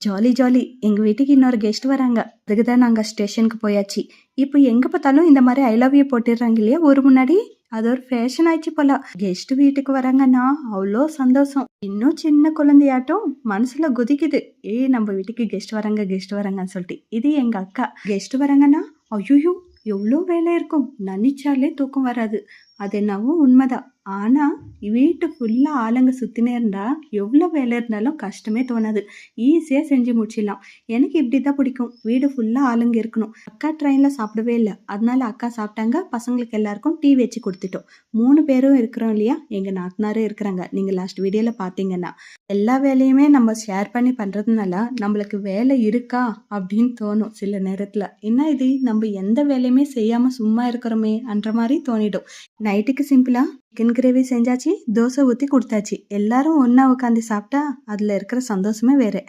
Jolly jolly. எங்க வீட்டுக்கு இன்னொரு கெஸ்ட் வராங்க. அதுக்கு தான் நாங்க ஸ்டேஷனுக்கு போயாச்சு. இப்போ எங்க பார்த்தாலும் இந்த மாதிரி ஐ லவ் யூ போட்டுடுறாங்க இல்லையா ஒரு முன்னாடி. அது ஒரு ஃபேஷன் ஆயிடுச்சு போல. கெஸ்ட் வீட்டுக்கு வராங்கன்னா அவ்வளோ சந்தோஷம். இன்னும் சின்ன குழந்தையாட்டம் மனசுல குதிக்குது. நம்ம வீட்டுக்கு கெஸ்ட் வராங்க கெஸ்ட் வராங்கன்னு சொல்லிட்டு. இது எங்க அக்கா. கெஸ்ட் வராங்கன்னா ஐயோ எவ்வளோ வேலை இருக்கும். நினைச்சாலே தூக்கம் வராது. அது என்னவோ உண்மைதான். ஆனா வீட்டு ஃபுல்லா ஆளுங்க சுத்தினே இருந்தா எவ்வளோ வேலை இருந்தாலும் கஷ்டமே தோணாது. ஈஸியா செஞ்சு முடிச்சிடலாம். எனக்கு இப்படி தான் பிடிக்கும். வீடு ஃபுல்லா ஆளுங்க இருக்கணும். அக்கா ட்ரெயின்ல சாப்பிடவே இல்லை. அதனால அக்கா சாப்பிட்டாங்க. பசங்களுக்கு எல்லாருக்கும் டீ வச்சு கொடுத்துட்டோம். 3 பேரும் இருக்கிறோம் இல்லையா. எங்க நாத்தனாரும் இருக்கிறாங்க. நீங்க லாஸ்ட் வீடியோல பாத்தீங்கன்னா எல்லா வேலையுமே நம்ம ஷேர் பண்ணி பண்றதுனால நம்மளுக்கு வேலை இருக்கா அப்படின்னு தோணும் சில நேரத்துல. என்ன இது நம்ம எந்த வேலையுமே செய்யாம சும்மா இருக்கிறோமே என்ற மாதிரி தோணிடும். நைட்டுக்கு சிம்பிளா சிக்கன் கிரேவி செஞ்சாச்சு. தோசை ஊற்றி கொடுத்தாச்சு. எல்லாரும் ஒன்றா உட்காந்து சாப்பிட்டா அதில் இருக்கிற சந்தோஷமே வேறு.